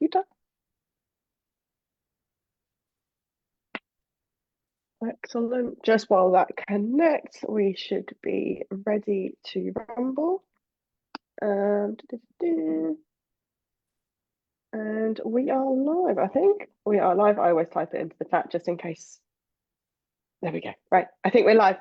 computer. Excellent. Just while that connects, we should be ready to rumble. And we are live, I think. We are live. I always type it into the chat just in case. There we go. Right. I think we're live.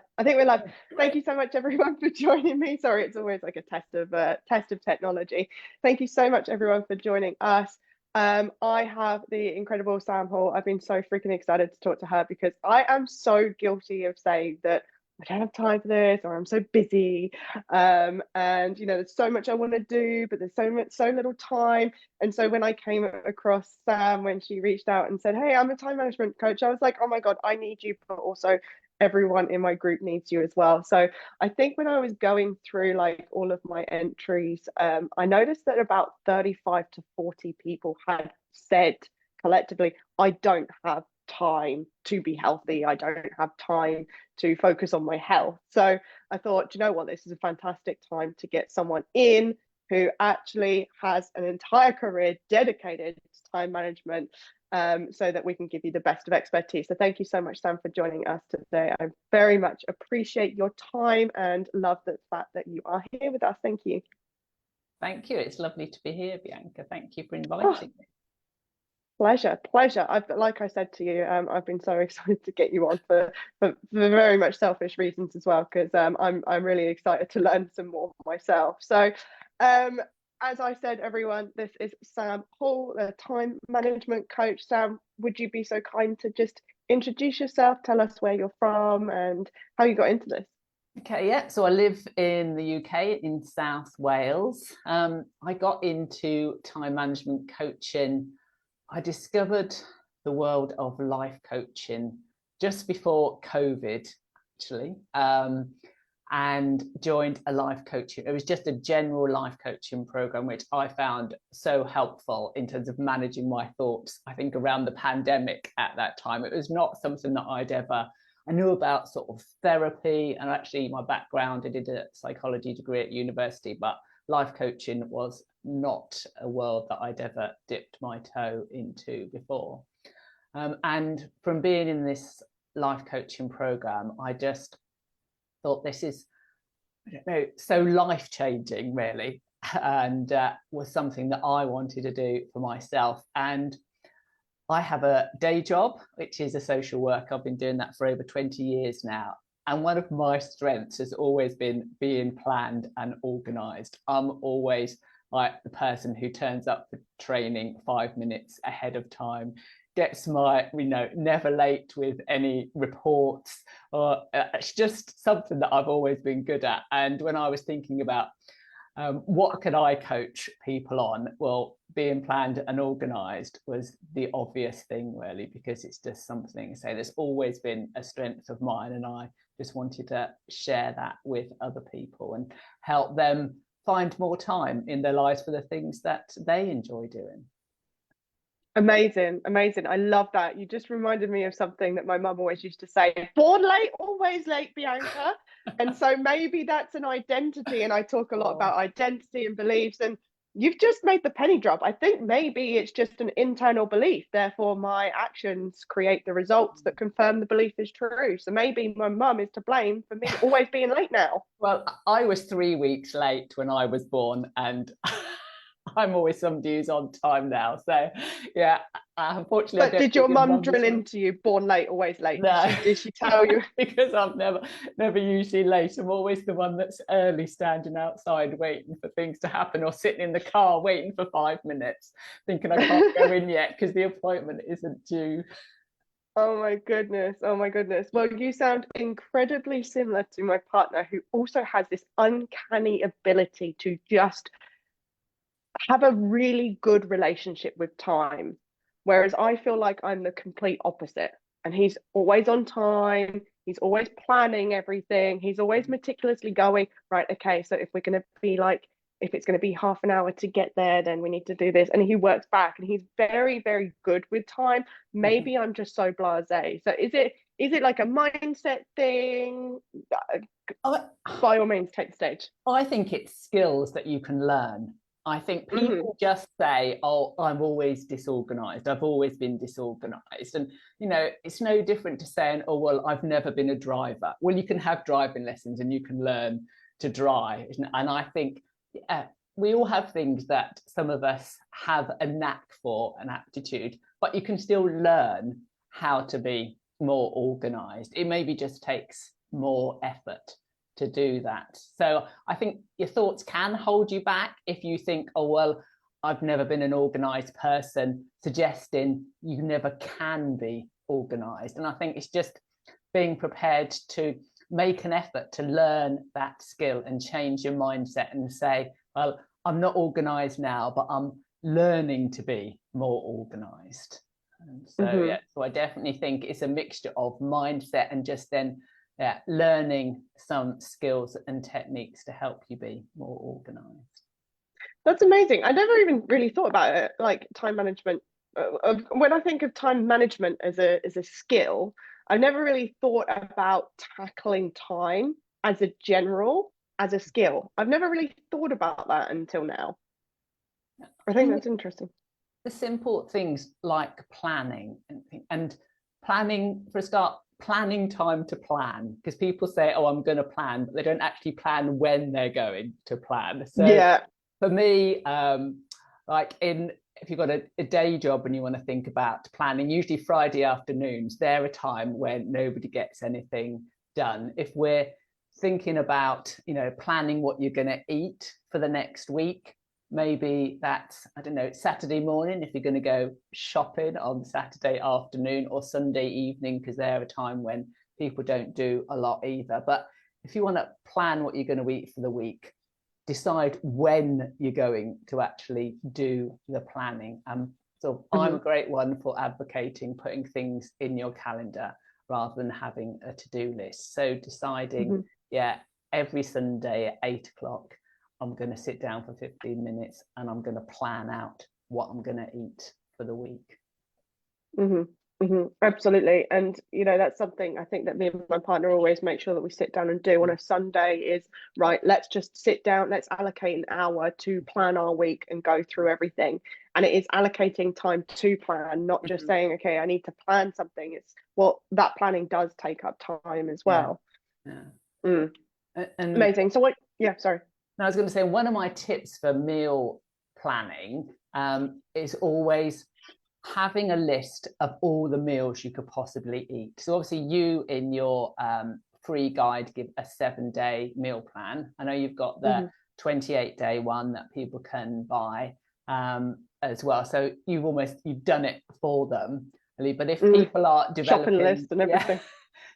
Thank you so much, everyone, for joining me. Sorry, it's always like a test of technology. Thank you so much, everyone, for joining us. I have the incredible Sam Hall. I've been so freaking excited to talk to her because I am so guilty of saying that I don't have time for this, or I'm so busy. And there's so much I want to do, but there's so little time. And so when I came across Sam, when she reached out and said, "Hey, I'm a time management coach," I was like, "Oh my God, I need you, but also everyone in my group needs you as well." So I think when I was going through like all of my entries, I noticed that about 35 to 40 people had said collectively, "I don't have time to be healthy. I don't have time to focus on my health." So I thought, you know what, this is a fantastic time to get someone in who actually has an entire career dedicated to time management, so that we can give you the best of expertise. So thank you so much, Sam, for joining us today. I very much appreciate your time and love the fact that you are here with us. Thank you. Thank you. It's lovely to be here, Bianca. Thank you for inviting me. Pleasure. Like I said to you, I've been so excited to get you on for very much selfish reasons as well, because I'm really excited to learn some more myself. So, as I said, everyone, this is Sam Hall, a time management coach. Sam, would you be so kind to just introduce yourself, tell us where you're from and how you got into this? Okay, yeah. So I live in the UK in South Wales. I got into time management coaching. I discovered the world of life coaching just before COVID, actually, and joined a life coaching. It was just a general life coaching program, which I found so helpful in terms of managing my thoughts. I think around the pandemic at that time, it was not something that I knew about sort of therapy, and actually my background, I did a psychology degree at university, but life coaching was not a world that I'd ever dipped my toe into before. And from being in this life coaching program, I just thought this is, I don't know, so life-changing really, and was something that I wanted to do for myself. And I have a day job, which is a social work. I've been doing that for over 20 years now. And one of my strengths has always been being planned and organized. I'm always like the person who turns up for training 5 minutes ahead of time, gets my, never late with any reports, or it's just something that I've always been good at. And when I was thinking about what could I coach people on? Well, being planned and organised was the obvious thing, really, because it's just something, so there's always been a strength of mine, and I just wanted to share that with other people and help them find more time in their lives for the things that they enjoy doing. Amazing. I love that. You just reminded me of something that my mum always used to say: born late, always late, Bianca. And so maybe that's an identity. And I talk a lot about identity and beliefs. And you've just made the penny drop. I think maybe it's just an internal belief. Therefore, my actions create the results that confirm the belief is true. So maybe my mum is to blame for me always being late now. Well, I was 3 weeks late when I was born, and I'm always somebody who's on time now. So yeah, unfortunately. But did your mum drill into you, born late, always late? No. Did she tell you? Because I'm never usually late. I'm always the one that's early, standing outside waiting for things to happen, or sitting in the car waiting for 5 minutes, thinking I can't go in yet because the appointment isn't due. Oh my goodness. Well, you sound incredibly similar to my partner, who also has this uncanny ability to just have a really good relationship with time. Whereas I feel like I'm the complete opposite. And he's always on time, he's always planning everything, he's always meticulously going, right, okay, so if we're going to be like, if it's going to be half an hour to get there, then we need to do this. And he works back, and he's very, very good with time. Maybe I'm just so blasé. So is it like a mindset thing? By all means, take the stage. I think it's skills that you can learn. I think Mhm. people just say, oh, I'm always disorganized. I've always been disorganized. And, you know, it's no different to saying, oh, well, I've never been a driver. Well, you can have driving lessons and you can learn to drive. And I think we all have things that some of us have a knack for, an aptitude, but you can still learn how to be more organized. It maybe just takes more effort to do that. So I think your thoughts can hold you back if you think, oh, well, I've never been an organized person, suggesting you never can be organized. And I think it's just being prepared to make an effort to learn that skill and change your mindset and say, well, I'm not organized now, but I'm learning to be more organized. And so, Mhm. yeah, so I definitely think it's a mixture of mindset and just then learning some skills and techniques to help you be more organized. That's amazing. I never even really thought about it, like time management. When I think of time management as a skill, I've never really thought about tackling time as a general, as a skill. I've never really thought about that until now. I think that's interesting. The simple things like planning and planning, for a start, planning time to plan, because people say, oh, I'm going to plan, but they don't actually plan when they're going to plan. So Yeah. for me, like if you've got a day job and you want to think about planning, usually Friday afternoons, they're a time when nobody gets anything done. If we're thinking about, you know, planning what you're going to eat for the next week, maybe that's, I don't know, Saturday morning if you're going to go shopping on Saturday afternoon, or Sunday evening, because they're a time when people don't do a lot either. But if you want to plan what you're going to eat for the week, decide when you're going to actually do the planning. So I'm a great one for advocating putting things in your calendar rather than having a to-do list. So deciding, yeah, every Sunday at 8 o'clock, I'm going to sit down for 15 minutes and I'm going to plan out what I'm going to eat for the week. Absolutely. And, you know, that's something I think that me and my partner always make sure that we sit down and do on a Sunday is, right, let's just sit down, let's allocate an hour to plan our week and go through everything. And it is allocating time to plan, not just saying, okay, I need to plan something. It's well, that planning does take up time as well. And amazing. So what, yeah, sorry. I was going to say, one of my tips for meal planning is always having a list of all the meals you could possibly eat. So obviously you in your free guide give a 7-day meal plan. I know you've got the 28-day one that people can buy as well. So you've done it for them. But if people are developing shopping list and everything,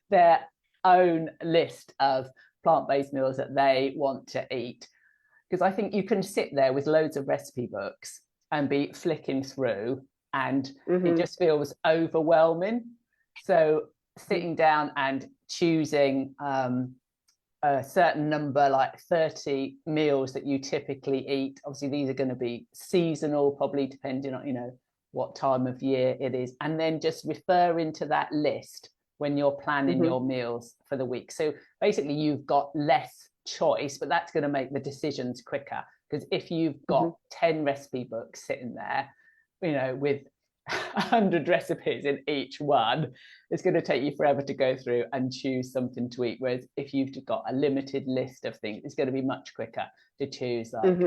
their own list of plant-based meals that they want to eat, because I think you can sit there with loads of recipe books and be flicking through and it just feels overwhelming. So sitting down and choosing a certain number, like 30 meals that you typically eat. Obviously, these are going to be seasonal, probably depending on, you know, what time of year it is. And then just referring to that list when you're planning your meals for the week. So basically, you've got less choice, but that's going to make the decisions quicker. Because if you've got 10 recipe books sitting there, you know, with 100 recipes in each one, it's going to take you forever to go through and choose something to eat. Whereas if you've got a limited list of things, it's going to be much quicker to choose like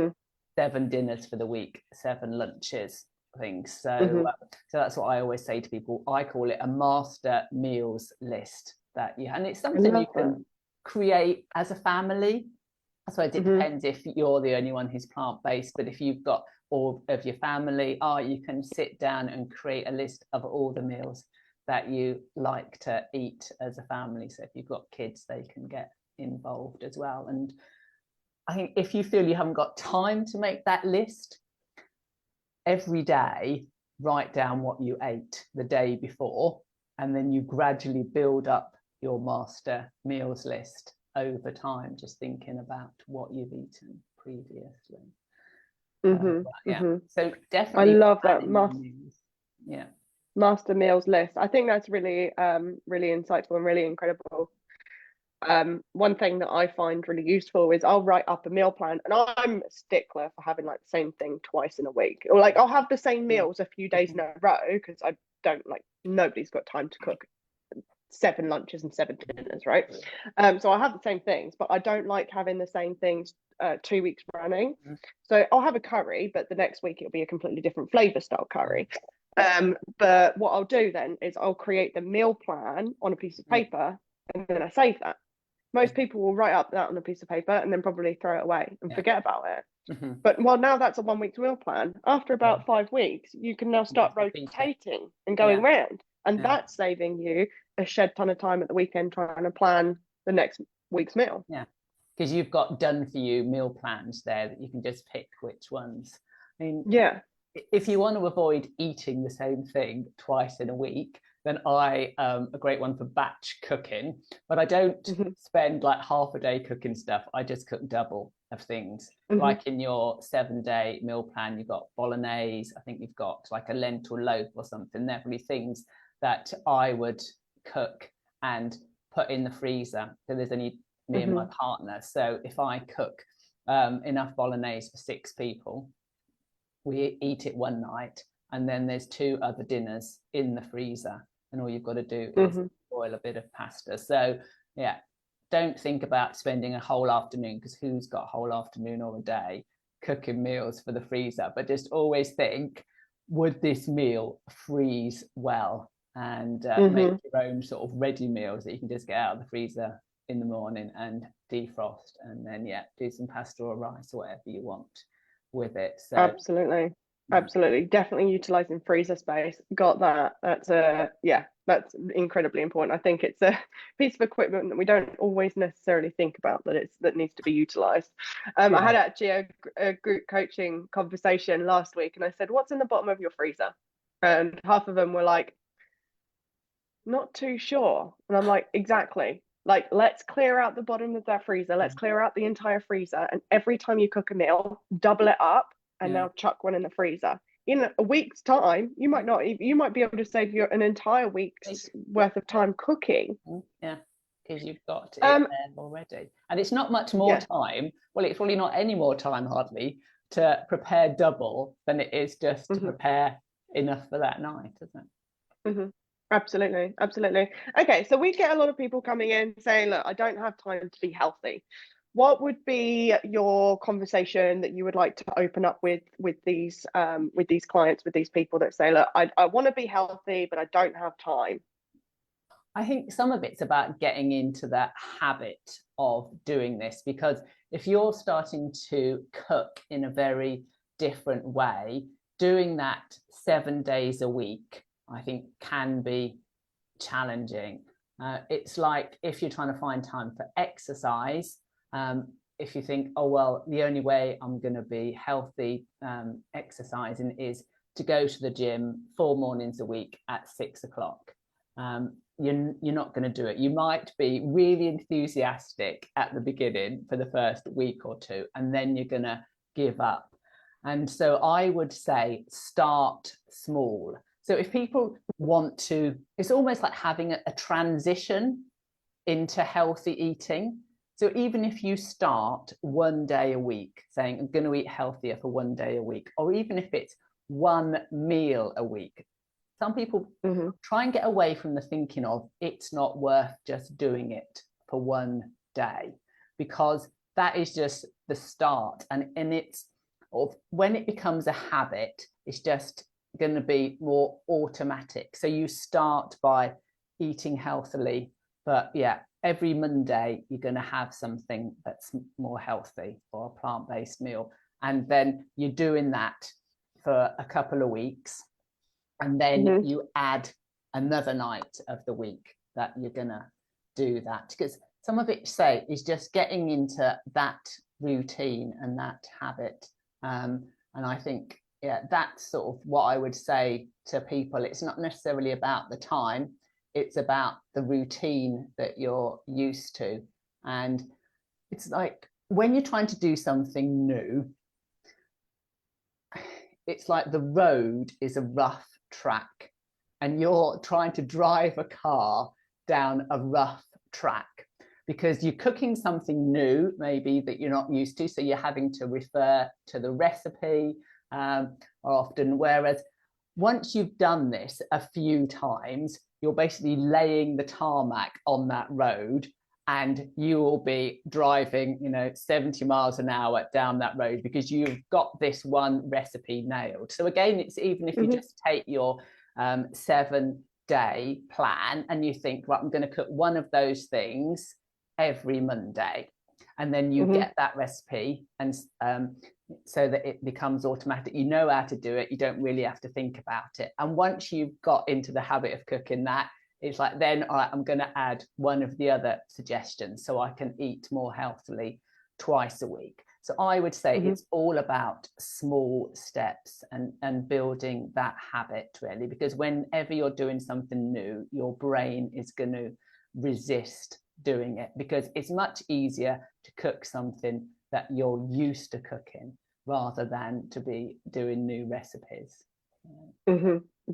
7 dinners for the week, 7 lunches, things. So that's what I always say to people. I call it a master meals list and it's something you can create as a family. I suppose it depends if you're the only one who's plant-based, but if you've got all of your family, you can sit down and create a list of all the meals that you like to eat as a family. So if you've got kids, they can get involved as well. And I think if you feel you haven't got time to make that list, every day, write down what you ate the day before, and then you gradually build up your master meals list over time, just thinking about what you've eaten previously. So definitely, I love that master meals list. I think that's really really insightful and really incredible. One thing that I find really useful is I'll write up a meal plan, and I'm a stickler for having like the same thing twice in a week, or like I'll have the same Yeah. meals a few days in a row because I don't like nobody's got time to cook 7 lunches and 7 dinners, right? So I have the same things, but I don't like having the same things 2 weeks running. So I'll have a curry, but the next week it'll be a completely different flavor style curry. But what I'll do then is I'll create the meal plan on a piece of paper, and then I save that. Most people will write up that on a piece of paper and then probably throw it away and forget about it. But well, now that's a 1 week meal plan. After about 5 weeks, you can now start rotating and going round, and that's saving you a shed ton of time at the weekend trying to plan the next week's meal. Yeah, because you've got done for you meal plans there that you can just pick which ones. I mean, yeah, if you want to avoid eating the same thing twice in a week, then I a great one for batch cooking. But I don't spend like half a day cooking stuff. I just cook double of things. Like in your 7-day meal plan, you've got bolognese. I think you've got like a lentil loaf or something. They're really things that I would cook and put in the freezer. So there's only me and my partner. So if I cook enough bolognese for 6 people, we eat it one night, and then there's 2 other dinners in the freezer, and all you've got to do is boil a bit of pasta. So yeah, don't think about spending a whole afternoon, because who's got a whole afternoon or a day cooking meals for the freezer? But just always think, would this meal freeze well? And make your own sort of ready meals that you can just get out of the freezer in the morning and defrost, and then do some pasta or rice or whatever you want with it. So absolutely, definitely utilizing freezer space. Got that. That's incredibly important. I think it's a piece of equipment that we don't always necessarily think about that needs to be utilized. I had actually a group coaching conversation last week, and I said, what's in the bottom of your freezer? And half of them were like, not too sure. And I'm like, exactly. Like, let's clear out the bottom of that freezer. Let's clear out the entire freezer. And every time you cook a meal, double it up and now chuck one in the freezer. In a week's time, you might be able to save an entire week's worth of time cooking. Yeah, because you've got it there already. And it's not much more time. Well, it's really not any more time, hardly, to prepare double than it is just to prepare enough for that night, isn't it? Absolutely. Okay, so we get a lot of people coming in saying, look, I don't have time to be healthy. What would be your conversation that you would like to open up with these clients, with these people that say, look, I want to be healthy, but I don't have time? I think some of it's about getting into that habit of doing this, because if you're starting to cook in a very different way, doing that 7 days a week, I think, can be challenging. It's like if you're trying to find time for exercise, if you think, oh, well, the only way I'm going to be healthy exercising is to go to the gym 4 mornings a week at 6 o'clock. You're not going to do it. You might be really enthusiastic at the beginning for the first week or 2, and then you're going to give up. And so I would say start small. So if people want to, it's almost like having a transition into healthy eating. So even if you start 1 day a week saying, I'm going to eat healthier for 1 day a week, or even if it's 1 meal a week, some people try and get away from the thinking of it's not worth just doing it for 1 day, because that is just the start. And it's, or when it becomes a habit, it's just going to be more automatic. So you start by eating healthily, but every Monday you're going to have something that's more healthy, or a plant-based meal, and then you're doing that for a couple of weeks, and then you add another night of the week that you're going to do that, because some of it, say, is just getting into that routine and that habit. And I think that's sort of what I would say to people. It's not necessarily about the time, it's about the routine that you're used to. And it's like when you're trying to do something new, it's like the road is a rough track and you're trying to drive a car down a rough track. because you're cooking something new, maybe that you're not used to. So you're having to refer to the recipe often. Whereas once you've done this a few times, you're basically laying the tarmac on that road, and you will be driving, 70 miles an hour down that road because you've got this one recipe nailed. So again, it's even if you just take your 7-day plan and you think, right, I'm going to cook one of those things every Monday, and then you get that recipe, and so that it becomes automatic. You know how to do it. You don't really have to think about it. And once you've got into the habit of cooking that, it's like, then all right, I'm going to add one of the other suggestions so I can eat more healthily twice a week. So I would say it's all about small steps and building that habit, really, because whenever you're doing something new, your brain is going to resist doing it, because it's much easier to cook something that you're used to cooking rather than to be doing new recipes.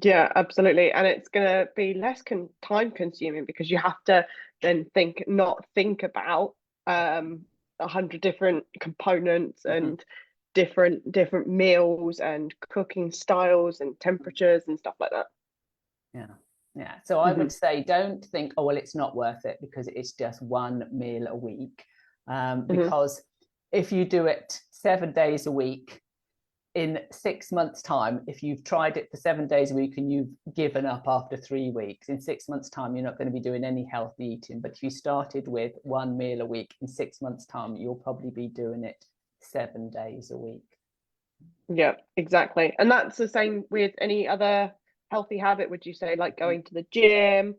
Yeah, absolutely. And it's going to be less time consuming because you have to then not think about 100 different components and different meals and cooking styles and temperatures and stuff like that. Yeah. So I would say, don't think, oh, well, it's not worth it because it's just one meal a week. Because if you do it 7 days a week, in 6 months' time, if you've tried it for 7 days a week and you've given up after 3 weeks, in 6 months' time, you're not going to be doing any healthy eating. But if you started with one meal a week, in 6 months' time, you'll probably be doing it 7 days a week. Yeah, exactly. And that's the same with any other healthy habit, would you say, like going to the gym,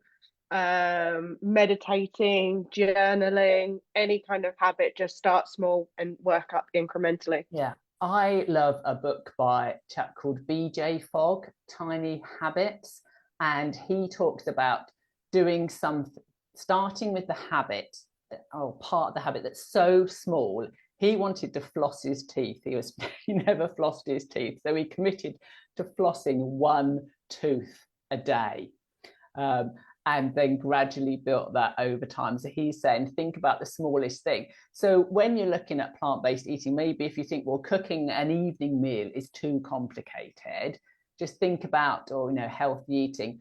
meditating, journaling, any kind of habit? Just start small and work up incrementally. Yeah. I love a book by a chap called BJ Fogg, Tiny Habits, and he talks about doing something, starting with the habit, part of the habit that's so small. He wanted to floss his teeth. He never flossed his teeth, so he committed to flossing one tooth a day. And then gradually built that over time. So he's saying, think about the smallest thing. So when you're looking at plant-based eating, maybe if you think, well, cooking an evening meal is too complicated, just think about, healthy eating.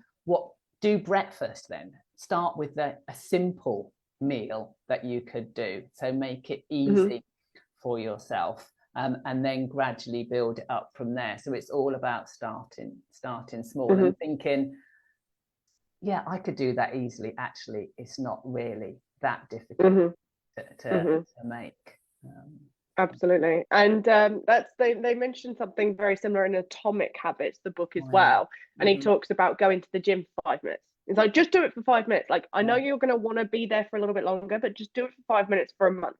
Do breakfast then. Start with a simple meal that you could do. So make it easy for yourself. And then gradually build it up from there. So it's all about starting small and thinking, yeah, I could do that easily. Actually, it's not really that difficult to make. Absolutely. And they mentioned something very similar in Atomic Habits, the book as well. And he talks about going to the gym for 5 minutes. It's like, just do it for 5 minutes. Like, I know you're going to want to be there for a little bit longer, but just do it for 5 minutes for a month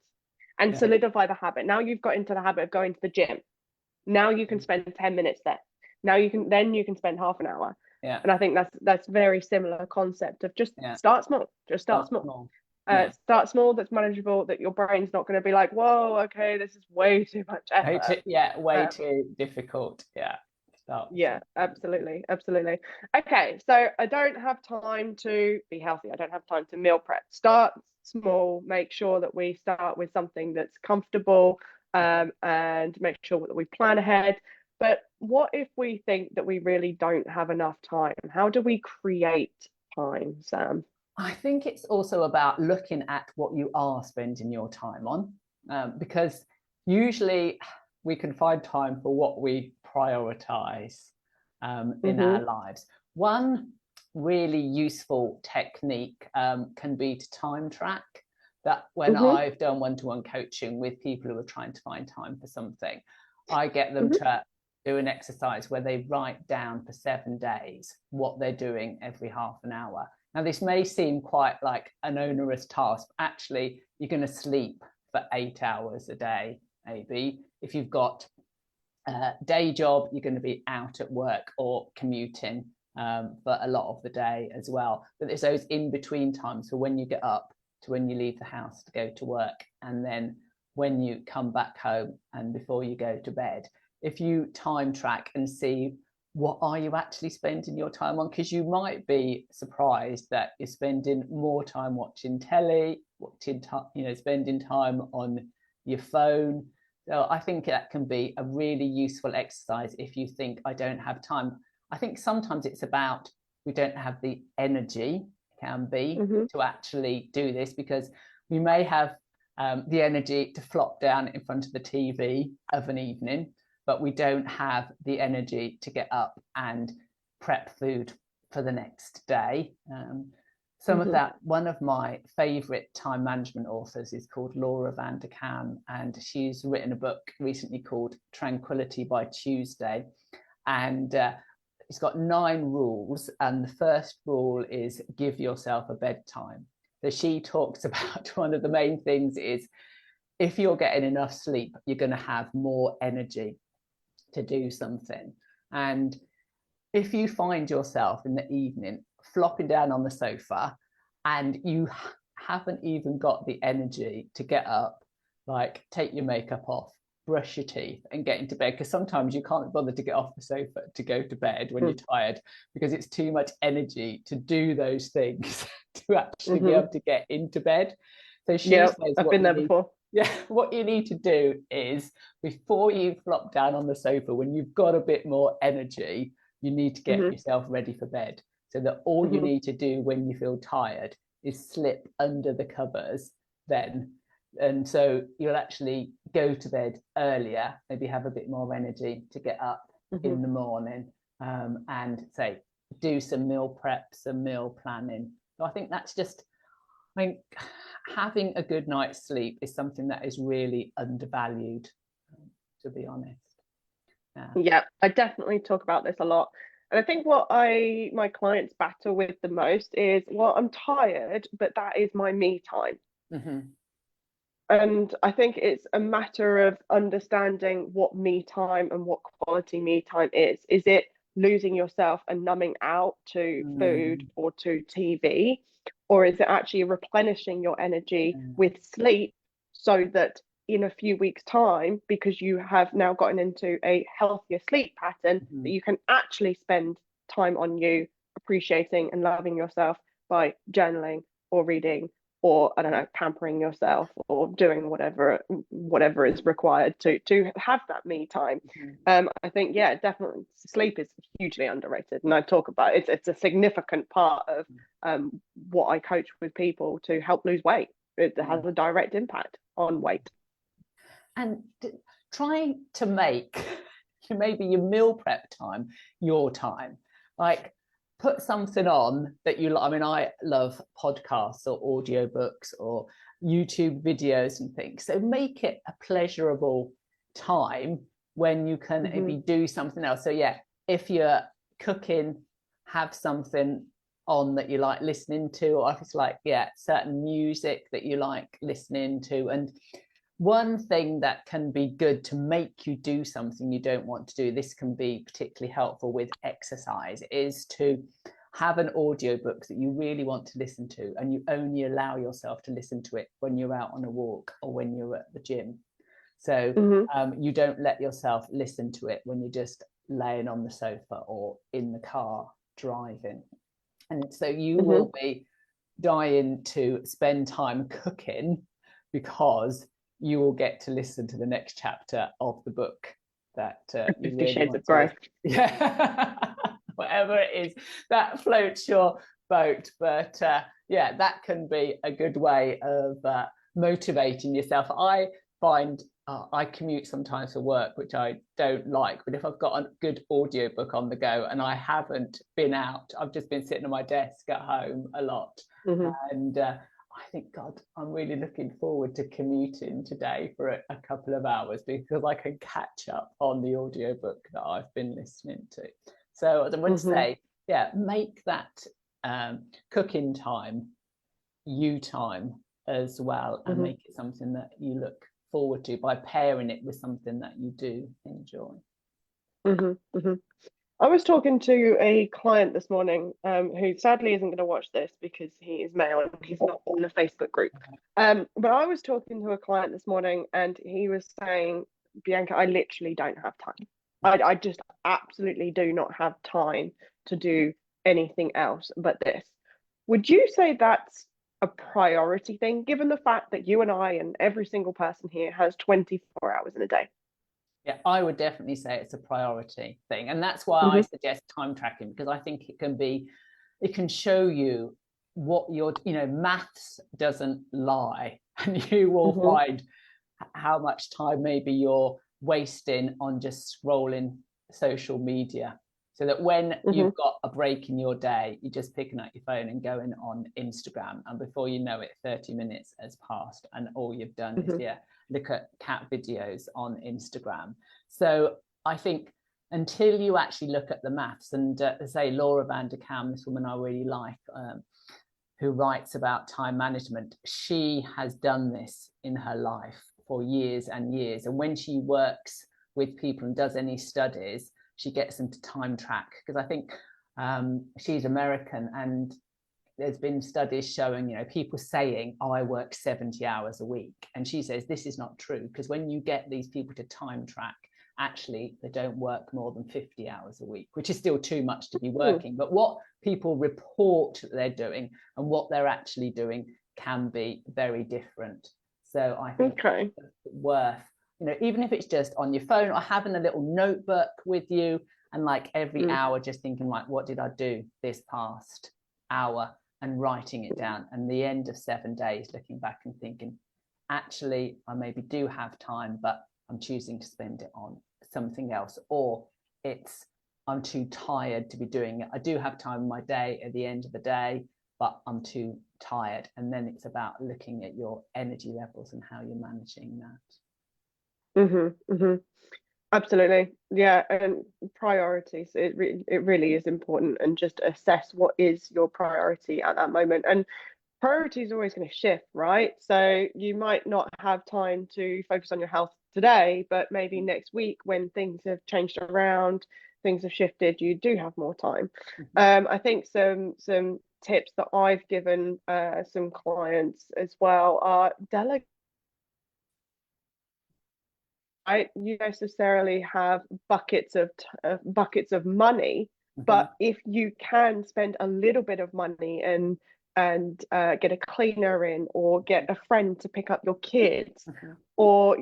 and solidify the habit. Now you've got into the habit of going to the gym. Now you can spend 10 minutes there. Now you can spend half an hour. Yeah. And I think that's very similar concept of just start small. Just start small. Start small, that's manageable, that your brain's not going to be like, whoa, okay, this is way too much effort. Way too difficult. Absolutely. Okay, so I don't have time to be healthy. I don't have time to meal prep. Start small. Make sure that we start with something that's comfortable, and make sure that we plan ahead. But what if we think that we really don't have enough time? How do we create time, Sam? I think it's also about looking at what you are spending your time on, because usually we can find time for what we prioritize in our lives. One really useful technique can be to time track. That when I've done one-to-one coaching with people who are trying to find time for something, I get them to do an exercise where they write down for 7 days what they're doing every half an hour. Now, this may seem quite like an onerous task. Actually, you're going to sleep for 8 hours a day, maybe. If you've got a day job, you're going to be out at work or commuting for a lot of the day as well. But there's those in-between times for when you get up to when you leave the house to go to work, and then when you come back home and before you go to bed. If you time track and see what are you actually spending your time on? Because you might be surprised that you're spending more time watching telly, spending time on your phone. So I think that can be a really useful exercise if you think, I don't have time. I think sometimes it's about we don't have the energy, can be, to actually do this, because we may have the energy to flop down in front of the TV of an evening, but we don't have the energy to get up and prep food for the next day. Some of that, one of my favorite time management authors is called Laura Vanderkam, and she's written a book recently called Tranquility by Tuesday. And it's got 9 rules. And the first rule is give yourself a bedtime. So she talks about one of the main things is if you're getting enough sleep, you're going to have more energy to do something. And if you find yourself in the evening flopping down on the sofa and you haven't even got the energy to get up, like take your makeup off, brush your teeth and get into bed, because sometimes you can't bother to get off the sofa to go to bed when you're tired, because it's too much energy to do those things to actually be able to get into bed. So she says, I've been there before. Yeah, what you need to do is before you flop down on the sofa, when you've got a bit more energy, you need to get yourself ready for bed, so that all you need to do when you feel tired is slip under the covers then. And so you'll actually go to bed earlier, maybe have a bit more energy to get up in the morning, and say, do some meal prep, some meal planning. So I think that's just, I mean, having a good night's sleep is something that is really undervalued, to be honest. Yeah, I definitely talk about this a lot. And I think what my clients battle with the most is, well, I'm tired, but that is my me time. And I think it's a matter of understanding what me time and what quality me time is. Is it losing yourself and numbing out to food or to TV? Or is it actually replenishing your energy with sleep, so that in a few weeks' time, because you have now gotten into a healthier sleep pattern, that you can actually spend time on you, appreciating and loving yourself by journaling or reading, or I don't know, pampering yourself, or doing whatever is required to have that me time. I think, yeah, definitely sleep is hugely underrated, and I talk about it. It's a significant part of what I coach with people to help lose weight. It has a direct impact on weight. And try to make maybe your meal prep time your time. Like, put something on that you like. I mean, I love podcasts or audiobooks or YouTube videos and things. So make it a pleasurable time when you can maybe do something else. So yeah, if you're cooking, have something on that you like listening to, or if it's like, yeah, certain music that you like listening to. And one thing that can be good to make you do something you don't want to do, this can be particularly helpful with exercise, is to have an audiobook that you really want to listen to, and you only allow yourself to listen to it when you're out on a walk or when you're at the gym. So you don't let yourself listen to it when you're just laying on the sofa or in the car driving. And so you will be dying to spend time cooking, because you will get to listen to the next chapter of the book that you 50 really Shades want of Grey. Yeah, whatever it is that floats your boat. But yeah, that can be a good way of motivating yourself. I find I commute sometimes for work, which I don't like, but if I've got a good audiobook on the go and I haven't been out, I've just been sitting at my desk at home a lot. And I think, God, I'm really looking forward to commuting today for a couple of hours, because I can catch up on the audiobook that I've been listening to. So I would say, yeah, make that cooking time you time as well, and make it something that you look forward to by pairing it with something that you do enjoy. I was talking to a client this morning who sadly isn't going to watch this because he is male and he's not in the Facebook group. But I was talking to a client this morning and he was saying, Bianca, I literally don't have time. I just absolutely do not have time to do anything else but this. Would you say that's a priority thing, given the fact that you and I and every single person here has 24 hours in a day? Yeah, I would definitely say it's a priority thing. And that's why I Hmm. suggest time tracking, because I think it can show you what maths doesn't lie. And you will Hmm. find how much time maybe you're wasting on just scrolling social media. So that when Hmm. you've got a break in your day, you're just picking up your phone and going on Instagram. And before you know it, 30 minutes has passed. And all you've done is, Hmm. yeah, look at cat videos on Instagram. So I think until you actually look at the maths, and say Laura Vanderkam, this woman I really like, who writes about time management, she has done this in her life for years and years. And when she works with people and does any studies, she gets them to time track, because I think she's American, and there's been studies showing, people saying, oh, I work 70 hours a week. And she says this is not true, because when you get these people to time track, actually they don't work more than 50 hours a week, which is still too much to be working. But what people report that they're doing and what they're actually doing can be very different. So I think Okay. it's worth, even if it's just on your phone or having a little notebook with you, and like every Mm. hour just thinking, like, what did I do this past hour, and writing it down. And the end of 7 days, looking back and thinking, actually, I maybe do have time, but I'm choosing to spend it on something else, or I'm too tired to be doing it. I do have time in my day at the end of the day, but I'm too tired. And then it's about looking at your energy levels and how you're managing that. Hmm. Hmm. Absolutely. Yeah. And priorities, it really is important, and just assess what is your priority at that moment. And priority is always going to shift, right? So you might not have time to focus on your health today, but maybe next week when things have changed around, things have shifted, you do have more time. I think some tips that I've given some clients as well are delegate. You necessarily have buckets of money, Mm-hmm. but if you can spend a little bit of money and get a cleaner in, or get a friend to pick up your kids, Mm-hmm. or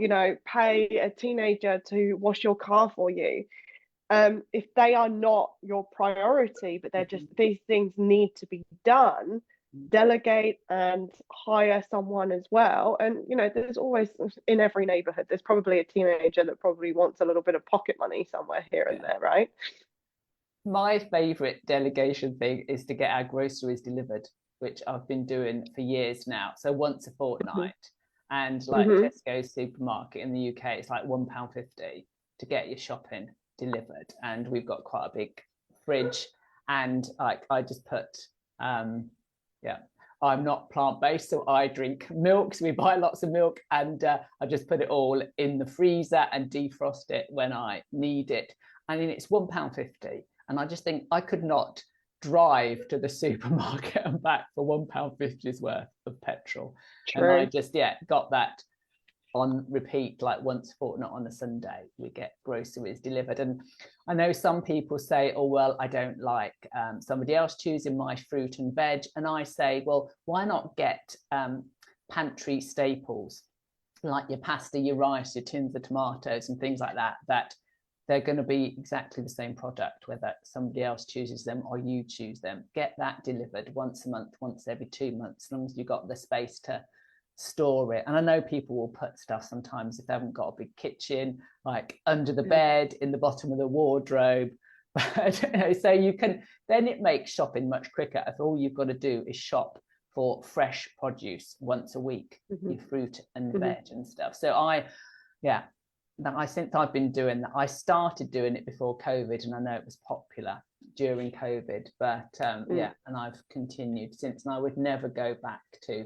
pay a teenager to wash your car for you, if they are not your priority, but they're just, these things need to be done, delegate and hire someone as well. And there's always, in every neighborhood, there's probably a teenager that probably wants a little bit of pocket money somewhere here and Yeah. there, right? My favorite delegation thing is to get our groceries delivered, which I've been doing for years now. So once a Hmm. fortnight. And like Hmm. Tesco's supermarket in the UK, it's like £1.50 to get your shopping delivered. And we've got quite a big fridge. And like I just put, yeah, I'm not plant-based, so I drink milk. So we buy lots of milk, and I just put it all in the freezer and defrost it when I need it. I mean, it's £1.50. And I just think I could not drive to the supermarket and back for £1.50's worth of petrol. And I True. just, got that on repeat, like once a fortnight on a Sunday, we get groceries delivered. And I know some people say, oh, well, I don't like somebody else choosing my fruit and veg. And I say, well, why not get pantry staples, like your pasta, your rice, your tins of tomatoes and things like that, that they're going to be exactly the same product, whether somebody else chooses them or you choose them. Get that delivered once a month, once every 2 months, as long as you've got the space to store it. And I know people will put stuff sometimes, if they haven't got a big kitchen, like under the bed, in the bottom of the wardrobe. But so you can, then it makes shopping much quicker if all you've got to do is shop for fresh produce once a week, Hmm. your fruit and Hmm. veg and stuff. So since I've been doing that, I started doing it before COVID, and I know it was popular during COVID, but and I've continued since. And I would never go back to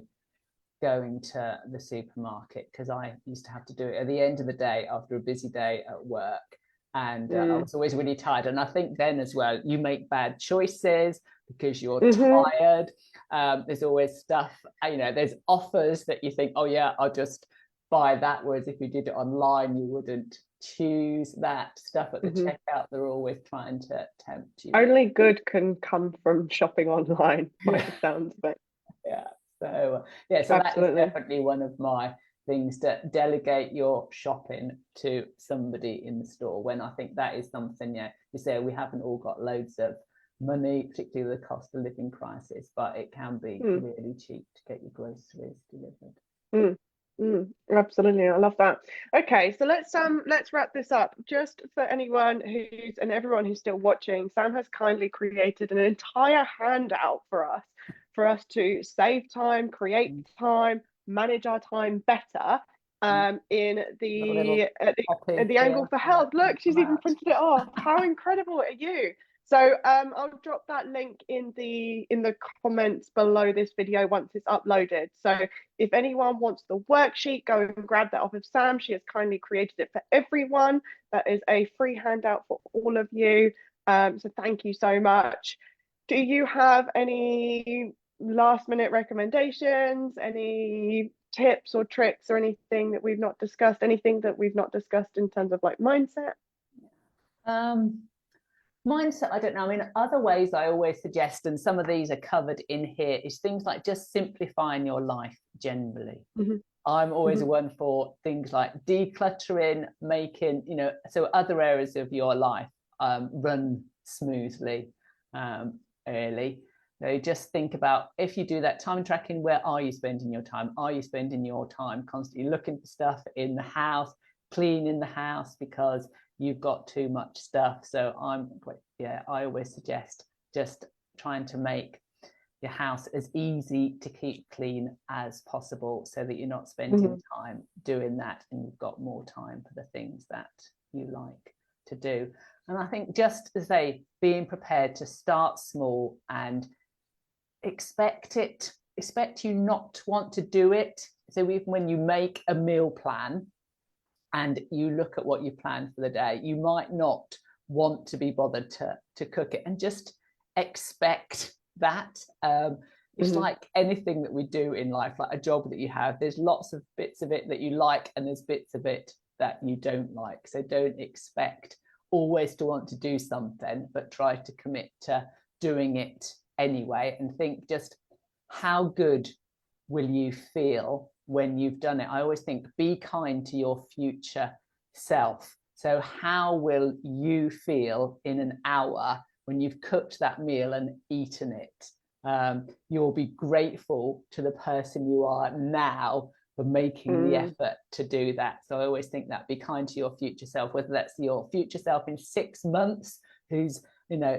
going to the supermarket, because I used to have to do it at the end of the day after a busy day at work. And I was always really tired. And I think then as well, you make bad choices because you're Hmm. tired. There's always stuff, there's offers that you think, oh yeah, I'll just buy that. Whereas if you did it online, you wouldn't choose that stuff at the Mhm. checkout. They're always trying to tempt you. Only good can come from shopping online, by Yeah. the sounds of it. Yeah. So yeah, so that is Absolutely. definitely one of my things, to delegate your shopping to somebody in the store, when I think that is something, yeah, you say we haven't all got loads of money, particularly the cost of living crisis, but it can be Mm, really cheap to get your groceries delivered. mm, absolutely. I love that. Okay, so let's wrap this up. Just for anyone who's and everyone who's still watching, Sam has kindly created an entire handout for us to save time, create time, manage our time better. In Got a little the copy the angle here. for Yeah, health. Look, she's come even out. printed it off. How incredible are you? So I'll drop that link in the comments below this video once it's uploaded. So if anyone wants the worksheet, go and grab that off of Sam. She has kindly created it for everyone. That is a free handout for all of you. So thank you so much. Do you have any last minute recommendations, any tips or tricks or anything that we've not discussed, anything that we've not discussed in terms of like mindset? Um, Mindset, I don't know. I mean, other ways I always suggest, and some of these are covered in here, is things like just simplifying your life generally. Mm-hmm. I'm always Mm-hmm. one for things like decluttering, making, so other areas of your life run smoothly early. Just think about, if you do that time tracking, where are you spending your time? Are you spending your time constantly looking for stuff in the house, cleaning the house because you've got too much stuff? So I always suggest just trying to make your house as easy to keep clean as possible, so that you're not spending time doing that and you've got more time for the things that you like to do. And I think, just to say, being prepared to start small and expect you not to want to do it. So even when you make a meal plan and you look at what you planned for the day, you might not want to be bothered to cook it, and just expect that. It's like anything that we do in life, like a job that you have, there's lots of bits of it that you like and there's bits of it that you don't like. So don't expect always to want to do something, but try to commit to doing it anyway, and think just how good will you feel when you've done it. I always think, be kind to your future self. So how will you feel in an hour when you've cooked that meal and eaten it? You'll be grateful to the person you are now for making the effort to do that. So I always think that, be kind to your future self, whether that's your future self in 6 months who's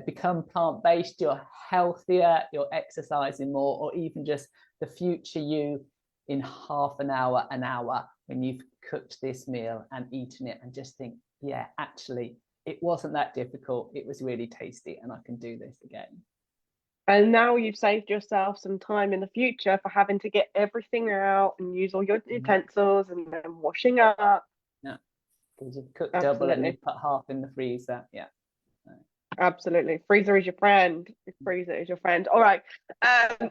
become plant-based, you're healthier, you're exercising more, or even just the future you in half an hour when you've cooked this meal and eaten it, and just think, yeah, actually it wasn't that difficult, it was really tasty, and I can do this again. And now you've saved yourself some time in the future for having to get everything out and use all your utensils and then washing up. Yeah, because you've cooked double and you've put half in the freezer. Yeah. Absolutely. Freezer is your friend. Freezer is your friend. All right.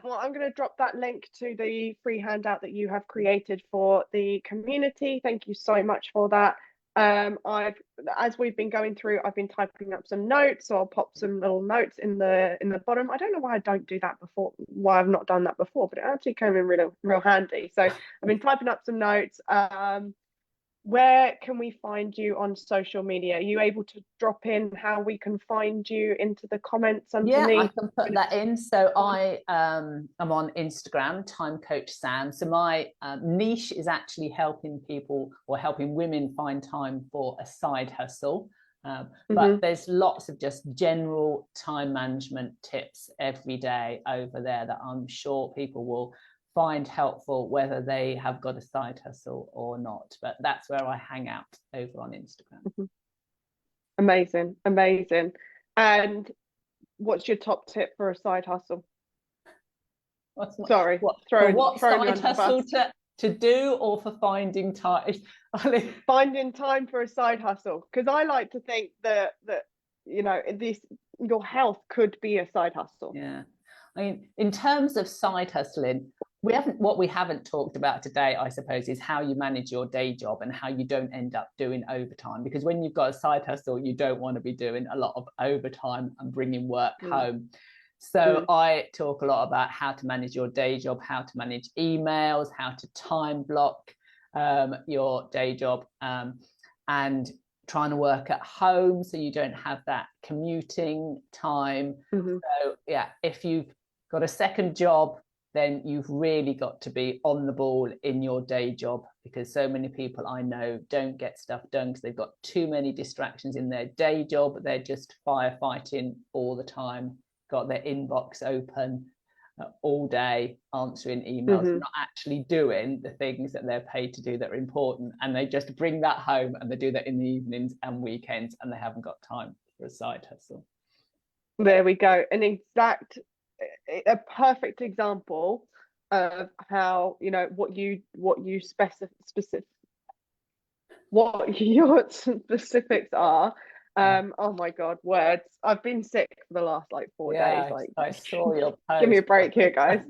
Well, I'm going to drop that link to the free handout that you have created for the community. Thank you so much for that. As we've been going through, I've been typing up some notes, so I'll pop some little notes in the bottom. I don't know why I don't do that before, why I've not done that before, but it actually came in real handy. So I've been typing up some notes. Where can we find you on social media? Are you able to drop in how we can find you into the comments underneath? Yeah, I can put that in. So I am on Instagram, Time Coach Sam. So my niche is actually helping people, or helping women, find time for a side hustle. But there's lots of just general time management tips every day over there that I'm sure people will find helpful, whether they have got a side hustle or not. But that's where I hang out, over on Instagram. Amazing. And what's your top tip for a side hustle? Sorry, what side hustle to do, or for finding time? Finding time for a side hustle, because I like to think that your health could be a side hustle. Yeah, I mean, in terms of side hustling, what we haven't talked about today, I suppose, is how you manage your day job and how you don't end up doing overtime. Because when you've got a side hustle, you don't want to be doing a lot of overtime and bringing work home. So I talk a lot about how to manage your day job, how to manage emails, how to time block your day job, and trying to work at home so you don't have that commuting time. So yeah, if you've got a second job, then you've really got to be on the ball in your day job, because so many people I know don't get stuff done because they've got too many distractions in their day job. They're just firefighting all the time, got their inbox open all day, answering emails, not actually doing the things that they're paid to do that are important. And they just bring that home and they do that in the evenings and weekends, and they haven't got time for a side hustle. There we go. A perfect example of how, you know, what your specifics are. Oh my God, words. I've been sick for the last like 4 days. Like, I saw your post. Give me a break here, guys.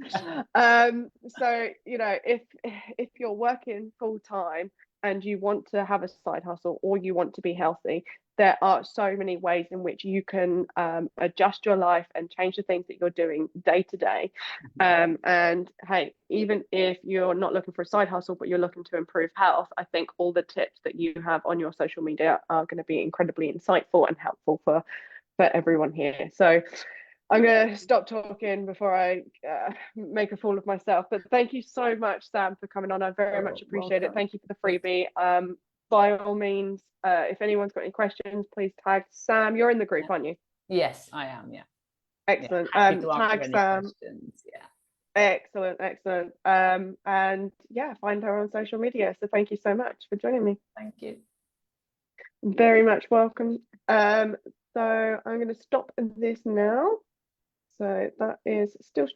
So, you know, if you're working full time and you want to have a side hustle or you want to be healthy, there are so many ways in which you can adjust your life and change the things that you're doing day to day. And hey, even if you're not looking for a side hustle, but you're looking to improve health, I think all the tips that you have on your social media are going to be incredibly insightful and helpful for everyone here. So I'm going to stop talking before I make a fool of myself. But thank you so much, Sam, for coming on. I very much appreciate it. Thank you for the freebie. By all means, if anyone's got any questions, please tag Sam. You're in the group, aren't you? Yes, I am. Yeah. Excellent. Tag Sam. Yeah. Excellent. And yeah, find her on social media. So thank you so much for joining me. Thank you. Very much welcome. So I'm going to stop this now. So that is still